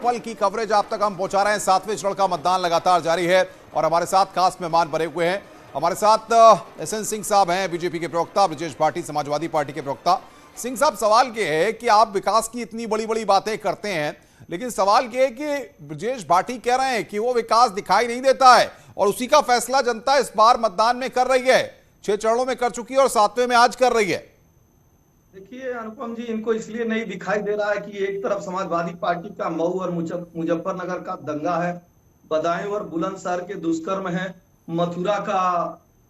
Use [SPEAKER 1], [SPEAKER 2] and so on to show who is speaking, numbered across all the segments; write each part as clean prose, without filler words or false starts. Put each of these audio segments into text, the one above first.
[SPEAKER 1] पल की कवरेज आप तक हम पहुंचा रहे हैं। 7वें चरण का मतदान लगातार जारी है और हमारे साथ खास मेहमान बने हुए हैं। हमारे साथ एसएन सिंह साहब हैं, बीजेपी के प्रवक्ता, ब्रजेश भाटी समाजवादी पार्टी के प्रवक्ता। सिंह साहब, सवाल ये है कि आप विकास की इतनी बड़ी बड़ी बातें करते हैं, लेकिन सवाल ये है कि ब्रजेश भाटी कह रहे हैं कि वो विकास दिखाई नहीं देता है और उसी का फैसला जनता इस बार मतदान में कर रही है। 6 चरणों में कर चुकी है और 7वें में आज कर रही है।
[SPEAKER 2] देखिए अनुपम जी, इनको इसलिए नहीं दिखाई दे रहा है कि एक तरफ समाजवादी पार्टी का मऊ और मुजफ्फरनगर का दंगा है, बदायूं और बुलंदशहर के दुष्कर्म है, मथुरा का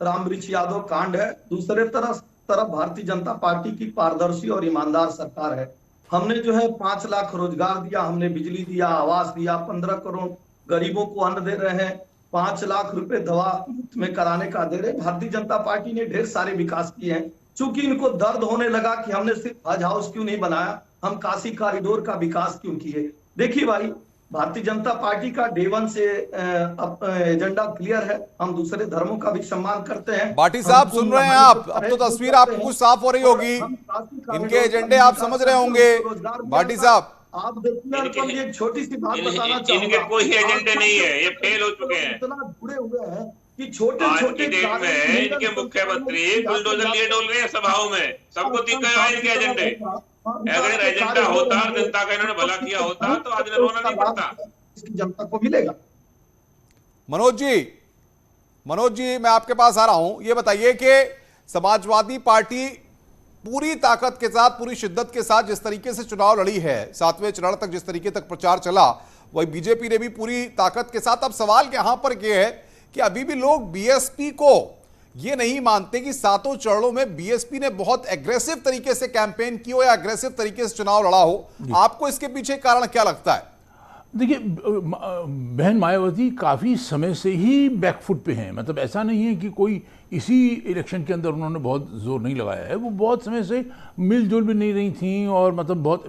[SPEAKER 2] रामवृक्ष यादव कांड है, दूसरे तरफ भारतीय जनता पार्टी की पारदर्शी और ईमानदार सरकार है। हमने जो है 5 लाख रोजगार दिया, हमने बिजली दिया, आवास दिया, 15 करोड़ गरीबों को अन्न दे रहे हैं, 5 लाख रुपए दवा मुफ्त में कराने का दे रहे। भारतीय जनता पार्टी ने ढेर सारे विकास किए हैं। चूंकि इनको दर्द होने लगा कि हमने सिर्फ हज हाउस क्यों नहीं बनाया, हम काशी कॉरिडोर का विकास क्यों किए। देखिए भाई, भारतीय जनता पार्टी का डे 1 से एजेंडा क्लियर है। हम दूसरे धर्मों का भी सम्मान करते हैं।
[SPEAKER 1] भाटी साहब, सुन रहे हैं आप? अब तो तस्वीर आपको कुछ साफ हो रही होगी, इनके एजेंडे आप समझ रहे होंगे। भाटी साहब,
[SPEAKER 2] आप देखिए, एक छोटी सी बात बताना चाहूंगा,
[SPEAKER 3] इनके कोई एजेंडे नहीं है, ये फेल हो चुके हैं।
[SPEAKER 2] इतना जुड़े हुए हैं कि छोटे छोटे
[SPEAKER 3] डेट में इनके मुख्यमंत्री बुलडोजर लिए डोल रहे हैं सभाओं में, सबको दिख गया इनके एजेंडे। अगर एजेंडा होता, जनता का इन्होंने भला किया होता तो आज रोना नहीं पड़ता,
[SPEAKER 2] जनता को मिलेगा।
[SPEAKER 1] मनोज जी, मैं आपके पास आ रहा हूं। ये बताइए कि समाजवादी पार्टी पूरी ताकत के साथ, पूरी शिद्दत के साथ जिस तरीके से चुनाव लड़ी है, 7वें चरण तक जिस तरीके तक प्रचार चला, वही बीजेपी ने भी पूरी ताकत के साथ। अब सवाल यहां पर यह है कि अभी भी लोग बीएसपी को ये नहीं मानते कि 7 चरणों में बीएसपी ने बहुत एग्रेसिव तरीके से कैंपेन की हो या एग्रेसिव तरीके से चुनाव लड़ा हो। आपको इसके पीछे कारण क्या लगता है?
[SPEAKER 4] देखिए, बहन मायावती काफ़ी समय से ही बैकफुट पे हैं। मतलब ऐसा नहीं है कि कोई इसी इलेक्शन के अंदर उन्होंने बहुत जोर नहीं लगाया है। वो बहुत समय से मिलजुल भी नहीं रही थी और मतलब बहुत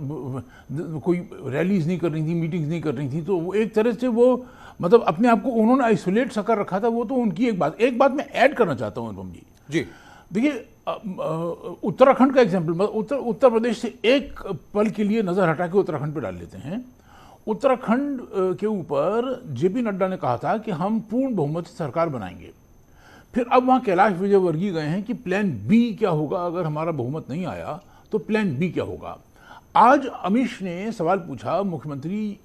[SPEAKER 4] कोई रैलीज नहीं कर रही थी, मीटिंग्स नहीं कर रही थी। तो वो एक तरह से वो मतलब अपने आप को उन्होंने आइसोलेट सा कर रखा था। वो तो उनकी एक बात मैं ऐड करना चाहता हूँ अनुपम जी। देखिए, उत्तराखंड का एग्जाम्पल, उत्तर प्रदेश से एक पल के लिए नज़र हटा के उत्तराखंड पे डाल लेते हैं। उत्तराखंड के ऊपर जेपी नड्डा ने कहा था कि हम पूर्ण बहुमत से सरकार बनाएंगे। फिर अब वहाँ कैलाश विजयवर्गीय गए हैं कि प्लान बी क्या होगा अगर हमारा बहुमत नहीं आया, तो प्लान बी क्या होगा। आज अमीश ने सवाल पूछा मुख्यमंत्री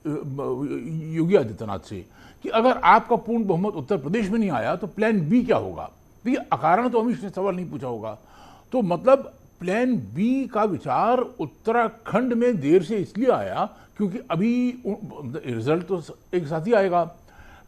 [SPEAKER 4] योगी आदित्यनाथ से कि अगर आपका पूर्ण बहुमत उत्तर प्रदेश में नहीं आया तो प्लान बी क्या होगा। देखिए, अकारण तो अमीश ने सवाल नहीं पूछा होगा। तो मतलब प्लान बी का विचार उत्तराखंड में देर से इसलिए आया क्योंकि अभी रिजल्ट तो एक साथ ही आएगा।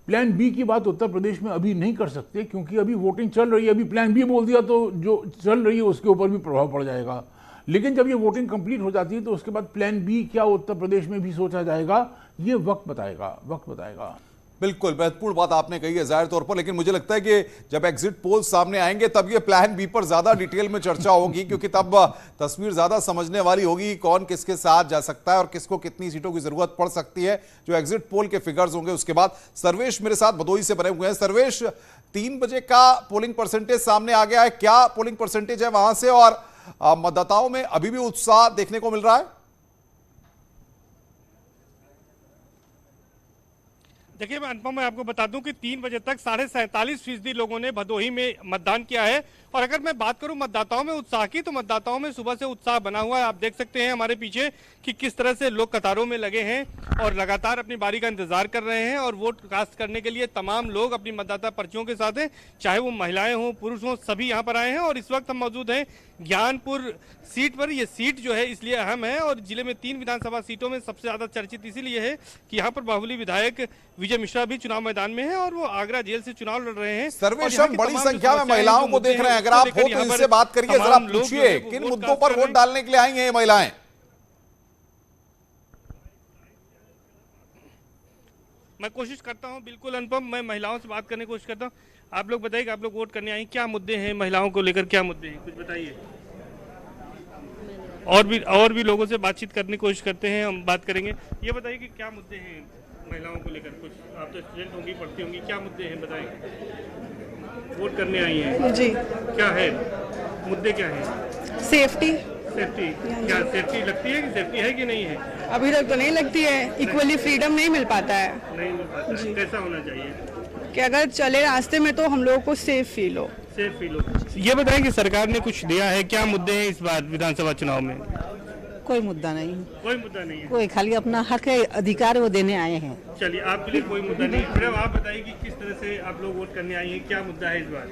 [SPEAKER 4] प्लान बी की बात उत्तर प्रदेश में अभी नहीं कर सकते क्योंकि अभी वोटिंग चल रही है। अभी प्लान बी बोल दिया तो जो चल रही है उसके ऊपर भी प्रभाव पड़ जाएगा। लेकिन जब ये वोटिंग कंप्लीट हो जाती है तो उसके बाद प्लान बी क्या उत्तर प्रदेश में भी सोचा जाएगा, ये वक्त बताएगा।
[SPEAKER 1] बिल्कुल महत्वपूर्ण बात आपने कही है जाहिर तौर पर, लेकिन मुझे लगता है कि जब एग्जिट पोल सामने आएंगे तब ये प्लान बी पर ज्यादा डिटेल में चर्चा होगी, क्योंकि तब तस्वीर ज्यादा समझने वाली होगी कौन किसके साथ जा सकता है और किसको कितनी सीटों की जरूरत पड़ सकती है। जो एग्जिट पोल के फिगर्स होंगे उसके बाद। सर्वेश मेरे साथ भदोही से बने हुए हैं। सर्वेश, 3 बजे का पोलिंग परसेंटेज सामने आ गया है, क्या पोलिंग परसेंटेज है वहां से और मतदाताओं में अभी भी उत्साह देखने को मिल रहा है?
[SPEAKER 5] देखिए, मैं अनुपम, मैं आपको बता दूं कि 3 बजे तक 47.5% लोगों ने भदोही में मतदान किया है। और अगर मैं बात करूं मतदाताओं में उत्साह की, तो मतदाताओं में सुबह से उत्साह बना हुआ है। आप देख सकते हैं हमारे पीछे कि किस तरह से लोग कतारों में लगे हैं और लगातार अपनी बारी का इंतजार कर रहे हैं और वोट कास्ट करने के लिए तमाम लोग अपनी मतदाता पर्चियों के साथ हैं, चाहे वो महिलाएं हों, पुरुष हों, सभी यहाँ पर आए हैं। और इस वक्त हम मौजूद हैं ज्ञानपुर सीट पर। यह सीट जो है इसलिए अहम है और जिले में 3 विधानसभा सीटों में सबसे ज्यादा चर्चित इसीलिए है कि यहाँ पर बाहुबली विधायक विजय मिश्रा भी चुनाव मैदान में है और वो आगरा जेल से चुनाव लड़ रहे हैं।
[SPEAKER 1] सर्वेश, हम बड़ी संख्या में महिलाओं को देख रहे हैं। अगर आप हो तो इनसे बात करिए, जरा पूछिए किन मुद्दों पर वोट डालने के लिए आई हैं ये महिलाएं?
[SPEAKER 5] मैं कोशिश करता हूं, बिल्कुल अनुपम, मैं महिलाओं से बात करने की कोशिश करता हूं। आप लोग बताइए कि आप लोग वोट करने आई, क्या मुद्दे हैं महिलाओं को लेकर, क्या मुद्दे हैं, कुछ बताइए। और भी लोगों से बातचीत करने की कोशिश करते हैं, हम बात करेंगे। ये बताइए कि क्या मुद्दे हैं महिलाओं को लेकर। कुछ आप तो स्टूडेंट होंगी, पढ़ती होंगी, क्या मुद्दे हैं बताइए। वोट करने आई हैं
[SPEAKER 6] जी,
[SPEAKER 5] क्या है मुद्दे, क्या हैं?
[SPEAKER 6] सेफ्टी,
[SPEAKER 5] सेफ्टी, क्या सेफ्टी लगती है कि सेफ्टी है कि नहीं है?
[SPEAKER 6] अभी तक तो नहीं लगती है, इक्वली फ्रीडम नहीं मिल पाता है
[SPEAKER 5] नहीं मिल पाता है। कैसा होना चाहिए
[SPEAKER 6] कि अगर चले रास्ते में तो हम लोगों को सेफ फील हो।
[SPEAKER 5] सेफ फील हो। ये बताएं कि सरकार ने कुछ दिया है, क्या मुद्दे हैं इस बार विधानसभा चुनाव में?
[SPEAKER 7] कोई मुद्दा नहीं,
[SPEAKER 5] कोई मुद्दा नहीं है,
[SPEAKER 7] कोई खाली अपना हक है, अधिकार वो देने आए हैं।
[SPEAKER 5] चलिए आपके लिए कोई मुद्दा नहीं। मैडम आप बताइए कि किस तरह से आप लोग वोट करने आई हैं, क्या मुद्दा है इस बार?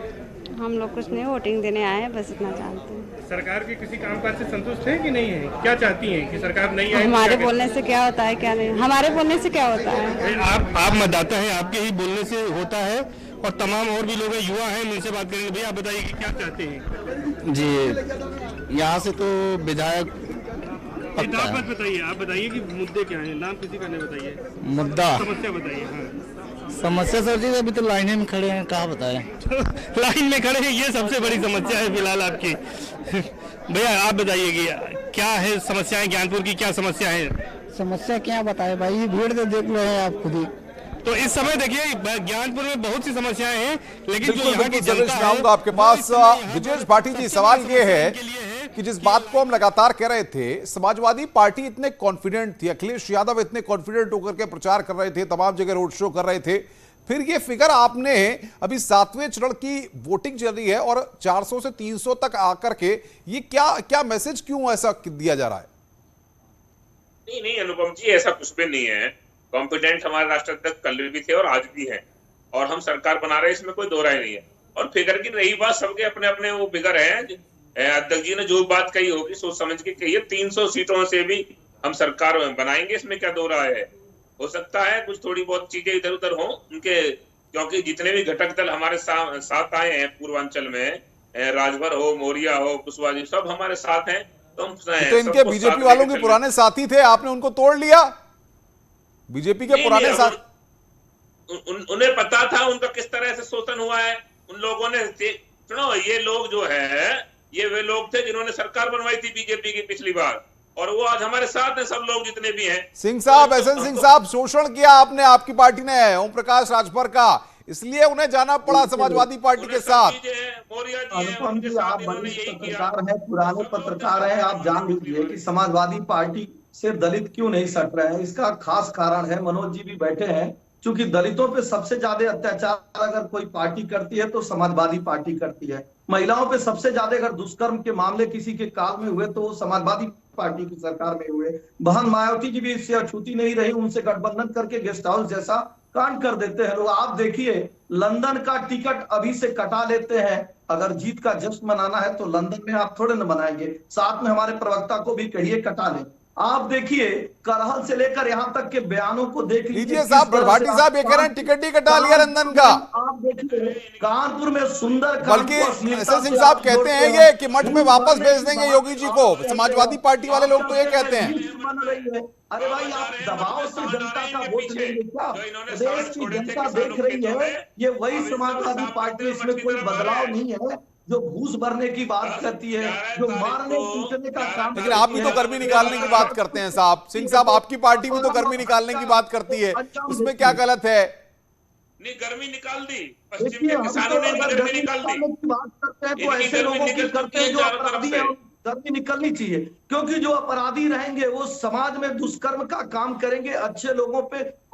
[SPEAKER 8] हम लोग कुछ नहीं, वोटिंग देने आए हैं, बस इतना जानते हैं।
[SPEAKER 5] सरकार के किसी कामकाज से संतुष्ट है कि नहीं है? क्या चाहती हैं कि सरकार नहीं आए?
[SPEAKER 8] हमारे बोलने से क्या होता है, क्या नहीं, हमारे बोलने से क्या होता है?
[SPEAKER 5] आप मतदाता हैं, आपके ही बोलने से होता है, और तमाम और भी लोग हैं, युवा हैं, उनसे बात करेंगे। भैया आप बताइए कि क्या चाहते हैं?
[SPEAKER 9] जी यहाँ से तो विधायक पक्का है।
[SPEAKER 5] मत बताइए, आप बताइए कि मुद्दे क्या हैं, नाम किसी का नहीं बताइए,
[SPEAKER 9] मुद्दा
[SPEAKER 5] समस्या बताइए। हाँ
[SPEAKER 9] समस्या सर जी अभी तो लाइन में खड़े हैं, कहाँ बताएं।
[SPEAKER 5] लाइन में खड़े हैं, ये सबसे बड़ी समस्या है फिलहाल आपकी। भैया आप बताइए कि क्या है समस्याएं, ज्ञानपुर की क्या समस्या है?
[SPEAKER 9] समस्या क्या बताए भाई, भीड़ तो देख लो है आप खुद ही।
[SPEAKER 5] तो इस समय देखिए ज्ञानपुर में बहुत सी समस्याएं हैं, लेकिन जो यहाँ की
[SPEAKER 1] बिल्कुल
[SPEAKER 5] जनता
[SPEAKER 1] मैं आऊंगा आपके पास। विजेश भाटी जी, सवाल ये है कि जिस बात को हम लगातार कह रहे थे, समाजवादी पार्टी इतने कॉन्फिडेंट थी, अखिलेश यादव इतने कॉन्फिडेंट होकर के प्रचार कर रहे थे, तमाम जगह रोड शो कर रहे थे, फिर ये फिगर आपने अभी 7वें चरण की वोटिंग चल रही है और 400 से 300 तक आकर के ये क्या मैसेज क्यों ऐसा दिया जा रहा है?
[SPEAKER 3] नहीं अनुपम जी, ऐसा कुछ भी नहीं है। कॉन्फिडेंट हमारे राष्ट्राध्यक्ष कल भी थे और आज भी हैं, और हम सरकार बना रहे हैं, इसमें कोई दो राय नहीं है। और फिगर की रही बात, सबके अपने अपने वो फिगर है। अध्यक्ष जी ने जो बात कही होगी सोच समझ के कही है। 300 सीटों से भी हम सरकार बनाएंगे, इसमें क्या दो राय है। हो सकता है कुछ थोड़ी बहुत चीजें इधर उधर हो उनके, क्योंकि जितने भी घटक दल हमारे साथ आए हैं पूर्वांचल में, राजभर हो, मौर्या हो, कुशवाहा जी, सब हमारे साथ हैं। तो
[SPEAKER 1] इनके बीजेपी वालों के पुराने साथी थे, आपने उनको तोड़ लिया। बीजेपी के पुराने साथ
[SPEAKER 3] उन्हें पता था उनका किस तरह से शोषण हुआ है। उन लोगों ने सुनो, ये लोग जो है ये वे लोग थे जिन्होंने सरकार बनवाई थी बीजेपी की पिछली बार, और वो आज हमारे साथ हैं, सब लोग जितने भी हैं।
[SPEAKER 1] सिंह साहब, एसएन सिंह साहब, शोषण किया आपने, आपकी पार्टी ने ओम प्रकाश राजभर का, इसलिए उन्हें जाना पड़ा समाजवादी पार्टी के साथ।
[SPEAKER 2] अनुपम जी, आप बड़े पत्रकार हैं, पुराने पत्रकार हैं, आप जान लीजिए कि समाजवादी पार्टी से दलित क्यों नहीं सट रहे हैं। इसका खास कारण है, मनोज जी भी बैठे हैं, क्योंकि दलितों पे सबसे ज्यादा अत्याचार अगर कोई पार्टी करती है तो समाजवादी पार्टी करती है। महिलाओं पे सबसे ज्यादा अगर दुष्कर्म के मामले किसी के काल में हुए तो वो समाजवादी पार्टी की सरकार में हुए। बहन मायावती की भी इससे अछूती नहीं रही, उनसे गठबंधन करके गेस्ट हाउस जैसा कांड कर देते हैं लोग। आप देखिए, लंदन का टिकट अभी से कटा लेते हैं। अगर जीत का जश्न मनाना है तो लंदन में आप थोड़े न मनाएंगे, साथ में हमारे प्रवक्ता को भी कहिए कटा ले। आप देखिए, करहल से लेकर यहाँ तक के बयानों को देख
[SPEAKER 1] लीजिए साहब, भाटी साहब ये कह रहे हैं टिकट ही कटा लिया लंदन का।
[SPEAKER 2] आप देखिए कानपुर में सुंदर,
[SPEAKER 1] बल्कि एसएन सिंह साहब कहते हैं ये कि मठ में वापस भेज देंगे योगी जी को। समाजवादी पार्टी वाले लोग तो ये कहते हैं।
[SPEAKER 2] अरे भाई, आप दबाव से जनता का वोट लेंगे क्या? देश की जनता देख रही है, ये वही समाजवादी पार्टी, इसमें कोई बदलाव नहीं है, जो घूस भरने की बात करती है, जो मारने पीटने का काम।
[SPEAKER 1] लेकिन आप भी तो गर्मी निकालने की बात करते हैं साहब। सिंह साहब, आपकी पार्टी भी तो गर्मी निकालने की बात करती है, उसमें क्या गलत है?
[SPEAKER 3] नहीं, गर्मी निकाल दी, पश्चिम के किसानों ने गर्मी निकाल दी।
[SPEAKER 2] बात करते हैं तो ऐसे लोगों की करते हैं जो अपराधी हैं, गर्मी निकलनी चाहिए, क्योंकि जो अपराधी रहेंगे वो समाज में दुष्कर्म का काम करेंगे, अच्छे लोगों पे